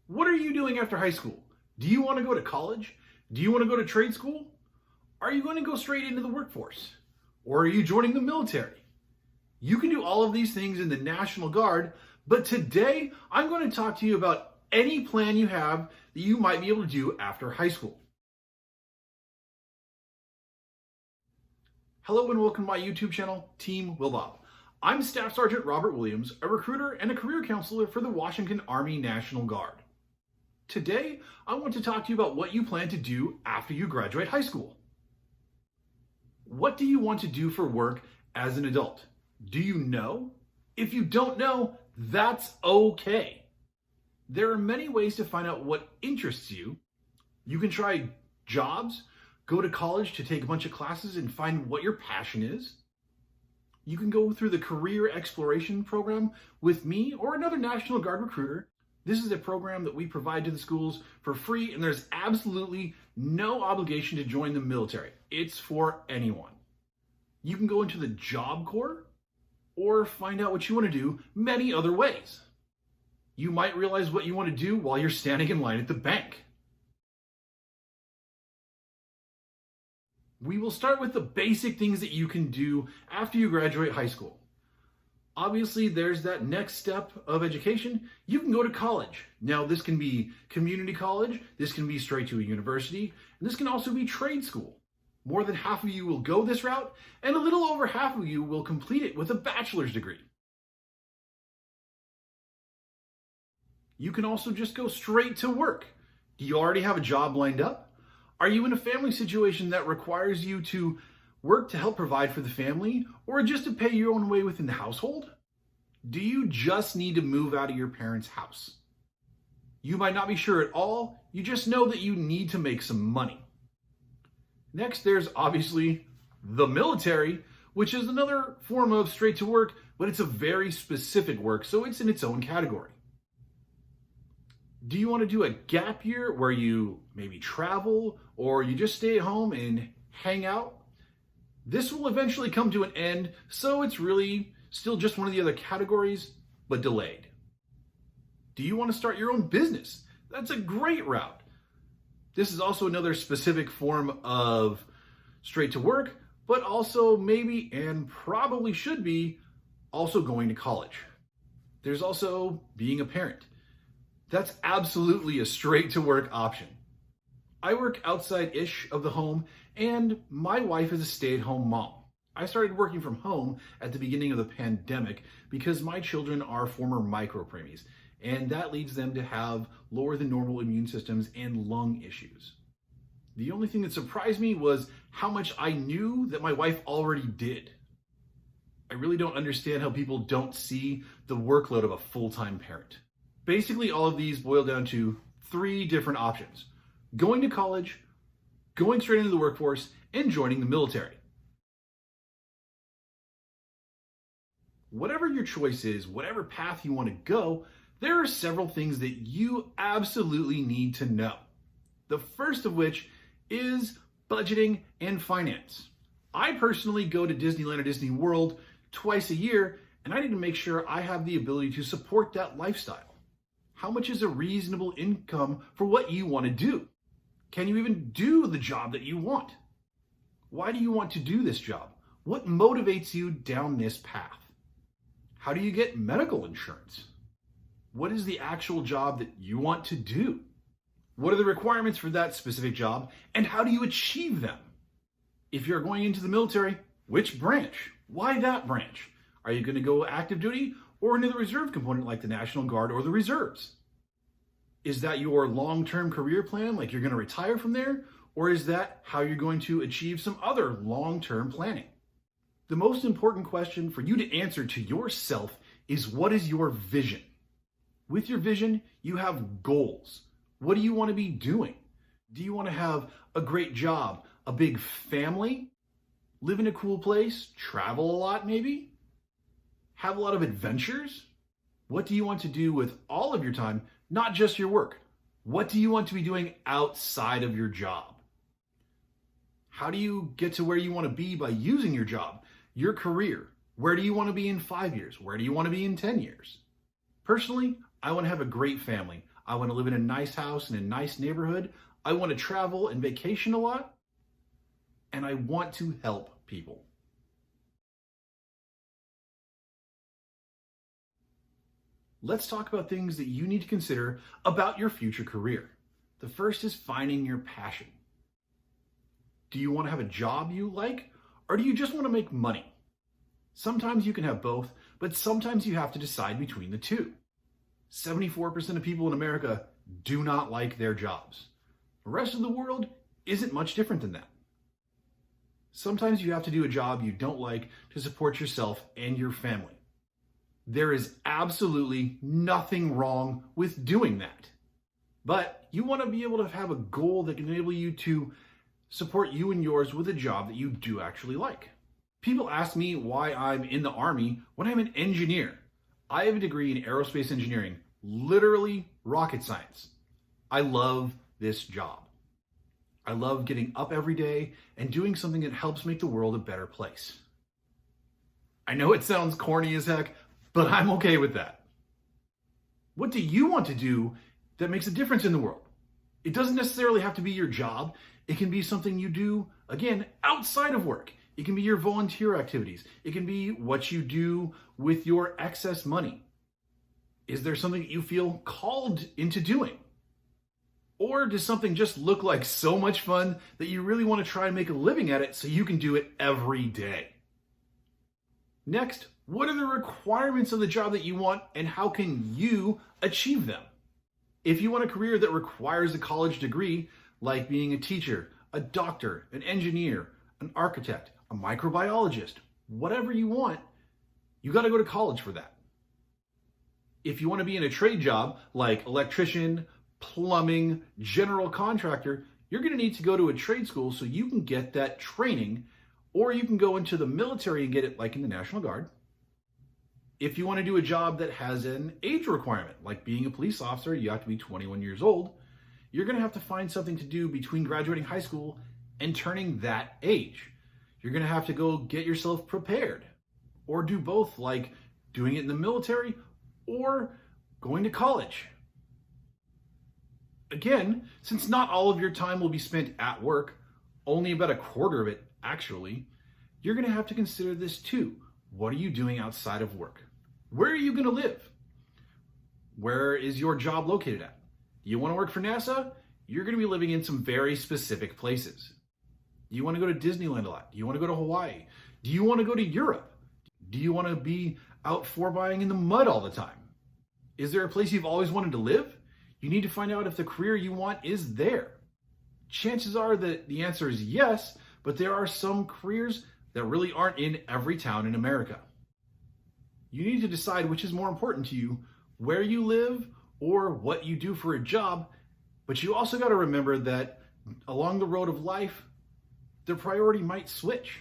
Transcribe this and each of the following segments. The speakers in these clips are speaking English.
What are you doing after high school? Do you want to go to college? Do you want to go to trade school? Are you going to go straight into the workforce? Or are you joining the military? You can do all of these things in the National Guard, but today I'm going to talk to you about any plan you have that you might be able to do after high school. Hello and welcome to my YouTube channel, TeamWillbob. I'm Staff Sergeant Robert Williams, a recruiter and a career counselor for the Washington Army National Guard. Today, I want to talk to you about what you plan to do after you graduate high school. What do you want to do for work as an adult? Do you know? If you don't know, that's okay. There are many ways to find out what interests you. You can try jobs, go to college to take a bunch of classes and find what your passion is. You can go through the Career Exploration Program with me or another National Guard recruiter. This is a program that we provide to the schools for free, and there's absolutely no obligation to join the military. It's for anyone. You can go into the Job Corps or find out what you want to do many other ways. You might realize what you want to do while you're standing in line at the bank. We will start with the basic things that you can do after you graduate high school. Obviously, there's that next step of education. You can go to college. Now, this can be community college, this can be straight to a university, and this can also be trade school. More than half of you will go this route, and a little over half of you will complete it with a bachelor's degree. You can also just go straight to work. Do you already have a job lined up? Are you in a family situation that requires you to work to help provide for the family, or just to pay your own way within the household? Do you just need to move out of your parents' house? You might not be sure at all, you just know that you need to make some money. Next, there's obviously the military, which is another form of straight to work, but it's a very specific work, so it's in its own category. Do you want to do a gap year where you maybe travel, or you just stay at home and hang out? This will eventually come to an end, so it's really still just one of the other categories, but delayed. Do you want to start your own business? That's a great route. This is also another specific form of straight to work, but also maybe and probably should be also going to college. There's also being a parent. That's absolutely a straight to work option. I work outside-ish of the home, and my wife is a stay-at-home mom. I started working from home at the beginning of the pandemic because my children are former micropreemies, and that leads them to have lower than normal immune systems and lung issues. The only thing that surprised me was how much I knew that my wife already did. I really don't understand how people don't see the workload of a full-time parent. Basically, all of these boil down to 3 different options: going to college, going straight into the workforce, and joining the military. Whatever your choice is, whatever path you want to go, there are several things that you absolutely need to know. The first of which is budgeting and finance. I personally go to Disneyland or Disney World twice a year, and I need to make sure I have the ability to support that lifestyle. How much is a reasonable income for what you want to do? Can you even do the job that you want? Why do you want to do this job? What motivates you down this path? How do you get medical insurance? What is the actual job that you want to do? What are the requirements for that specific job, and how do you achieve them? If you're going into the military, which branch? Why that branch? Are you going to go active duty or into the reserve component like the National Guard or the reserves? Is that your long-term career plan, like you're going to retire from there? Or is that how you're going to achieve some other long-term planning? The most important question for you to answer to yourself is, what is your vision? With your vision, you have goals. What do you want to be doing? Do you want to have a great job, a big family, live in a cool place, travel a lot maybe? Have a lot of adventures? What do you want to do with all of your time, not just your work? What do you want to be doing outside of your job? How do you get to where you want to be by using your job, your career? Where do you want to be in 5 years? Where do you want to be in 10 years? Personally, I want to have a great family. I want to live in a nice house in a nice neighborhood. I want to travel and vacation a lot. And I want to help people. Let's talk about things that you need to consider about your future career. The first is finding your passion. Do you want to have a job you like, or do you just want to make money? Sometimes you can have both, but sometimes you have to decide between the two. 74% of people in America do not like their jobs. The rest of the world isn't much different than that. Sometimes you have to do a job you don't like to support yourself and your family. There is absolutely nothing wrong with doing that. But you want to be able to have a goal that can enable you to support you and yours with a job that you do actually like. People ask me why I'm in the Army when I'm an engineer. I have a degree in aerospace engineering, literally rocket science. I love this job. I love getting up every day and doing something that helps make the world a better place. I know it sounds corny as heck, but I'm okay with that. What do you want to do that makes a difference in the world? It doesn't necessarily have to be your job. It can be something you do, again, outside of work. It can be your volunteer activities. It can be what you do with your excess money. Is there something that you feel called into doing? Or does something just look like so much fun that you really want to try and make a living at it so you can do it every day? Next, what are the requirements of the job that you want and how can you achieve them? If you want a career that requires a college degree, like being a teacher, a doctor, an engineer, an architect, a microbiologist, whatever you want, you got to go to college for that. If you want to be in a trade job like electrician, plumbing, general contractor, you're going to need to go to a trade school so you can get that training, or you can go into the military and get it like in the National Guard. If you want to do a job that has an age requirement, like being a police officer, you have to be 21 years old, you're going to have to find something to do between graduating high school and turning that age. You're going to have to go get yourself prepared, or do both, like doing it in the military or going to college. Again, since not all of your time will be spent at work, only about a quarter of it actually, you're going to have to consider this too. What are you doing outside of work? Where are you going to live? Where is your job located at? Do you want to work for NASA? You're going to be living in some very specific places. Do you want to go to Disneyland a lot? Do you want to go to Hawaii? Do you want to go to Europe? Do you want to be out forbying in the mud all the time? Is there a place you've always wanted to live? You need to find out if the career you want is there. Chances are that the answer is yes, but there are some careers that really aren't in every town in America. You need to decide which is more important to you, where you live or what you do for a job, but you also got to remember that along the road of life, the priority might switch.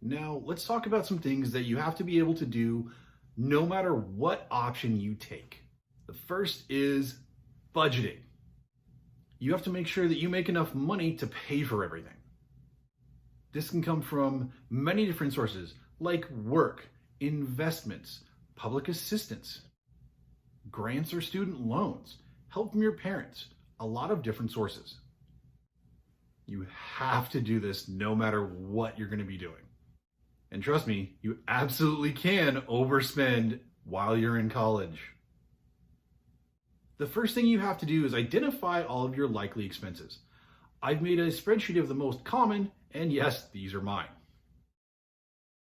Now, let's talk about some things that you have to be able to do no matter what option you take. The first is budgeting. You have to make sure that you make enough money to pay for everything. This can come from many different sources, like work, investments, public assistance, grants or student loans, help from your parents, a lot of different sources. You have to do this no matter what you're going to be doing. And trust me, you absolutely can overspend while you're in college. The first thing you have to do is identify all of your likely expenses. I've made a spreadsheet of the most common, and yes, these are mine.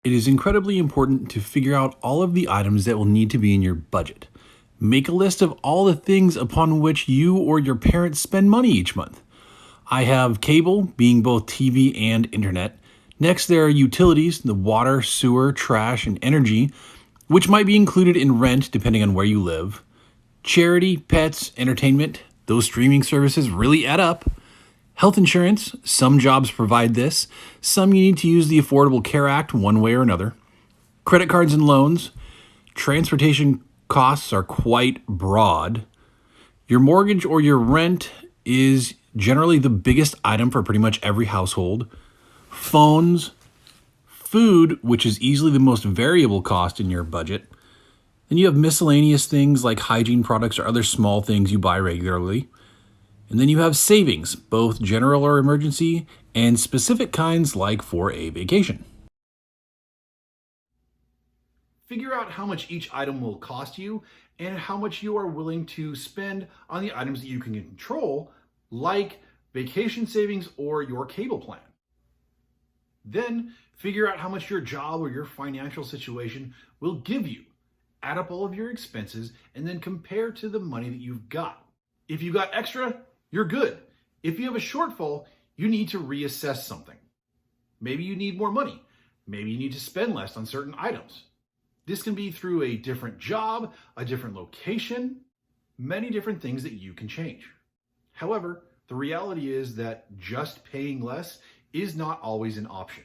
It is incredibly important to figure out all of the items that will need to be in your budget. Make a list of all the things upon which you or your parents spend money each month. I have cable, being both TV and internet. Next, there are utilities, the water, sewer, trash, and energy, which might be included in rent depending on where you live. Charity, pets, entertainment, those streaming services really add up. Health insurance, some jobs provide this. Some you need to use the Affordable Care Act one way or another. Credit cards and loans. Transportation costs are quite broad. Your mortgage or your rent is generally the biggest item for pretty much every household. Phones, food, which is easily the most variable cost in your budget. Then you have miscellaneous things like hygiene products or other small things you buy regularly. And then you have savings, both general or emergency, and specific kinds like for a vacation. Figure out how much each item will cost you and how much you are willing to spend on the items that you can control, like vacation savings or your cable plan. Then figure out how much your job or your financial situation will give you. Add up all of your expenses and then compare to the money that you've got. If you got extra, you're good. If you have a shortfall, you need to reassess something. Maybe you need more money. Maybe you need to spend less on certain items. This can be through a different job, a different location, many different things that you can change. However, the reality is that just paying less is not always an option.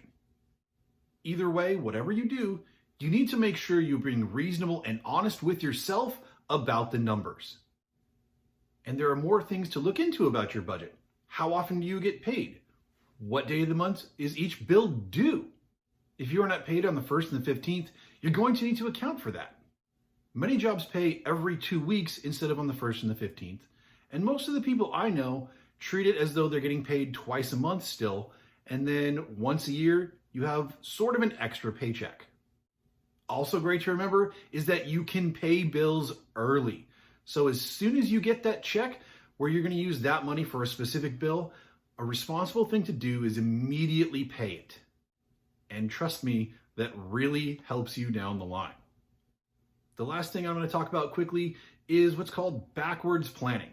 Either way, whatever you do, you need to make sure you're being reasonable and honest with yourself about the numbers. And there are more things to look into about your budget. How often do you get paid? What day of the month is each bill due? If you are not paid on the 1st and the 15th, you're going to need to account for that. Many jobs pay every 2 weeks instead of on the 1st and the 15th. And most of the people I know treat it as though they're getting paid twice a month still. And then once a year, you have sort of an extra paycheck. Also great to remember is that you can pay bills early. So as soon as you get that check where you're going to use that money for a specific bill, a responsible thing to do is immediately pay it. And trust me, that really helps you down the line. The last thing I'm going to talk about quickly is what's called backwards planning.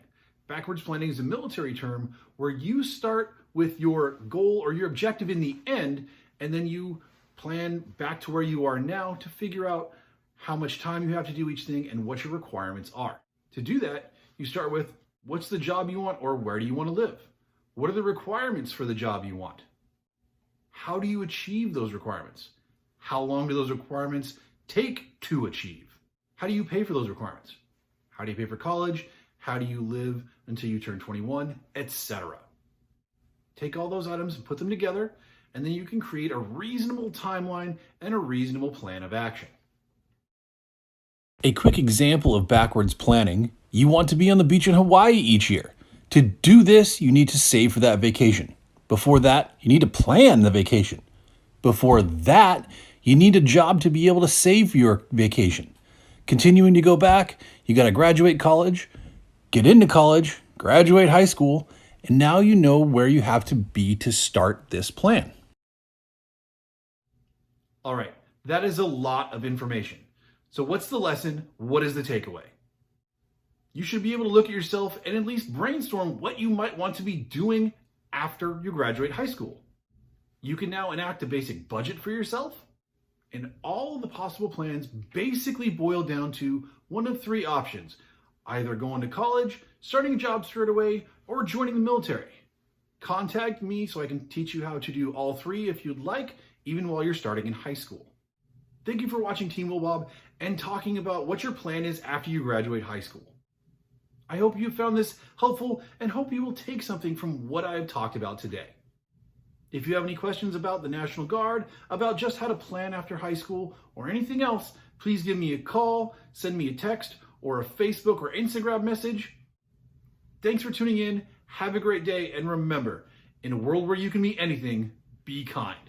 Backwards planning is a military term where you start with your goal or your objective in the end, and then you plan back to where you are now to figure out how much time you have to do each thing and what your requirements are. To do that, you start with what's the job you want or where do you want to live? What are the requirements for the job you want? How do you achieve those requirements? How long do those requirements take to achieve? How do you pay for those requirements? How do you pay for college? How do you live until you turn 21, etc.? Take all those items and put them together, and then you can create a reasonable timeline and a reasonable plan of action. A quick example of backwards planning: you want to be on the beach in Hawaii each year. To do this, you need to save for that vacation. Before that, you need to plan the vacation. Before that, you need a job to be able to save for your vacation. Continuing to go back, you got to graduate college, get into college, graduate high school, and now you know where you have to be to start this plan. All right, that is a lot of information. So what's the lesson? What is the takeaway? You should be able to look at yourself and at least brainstorm what you might want to be doing after you graduate high school. You can now enact a basic budget for yourself, and all of the possible plans basically boil down to one of 3 options: either going to college, starting a job straight away, or joining the military. Contact me so I can teach you how to do all 3 if you'd like, even while you're starting in high school. Thank you for watching TeamWillbob and talking about what your plan is after you graduate high school. I hope you found this helpful and hope you will take something from what I've talked about today. If you have any questions about the National Guard, about just how to plan after high school, or anything else, please give me a call, send me a text, or a Facebook or Instagram message. Thanks for tuning in. Have a great day. And remember, in a world where you can be anything, be kind.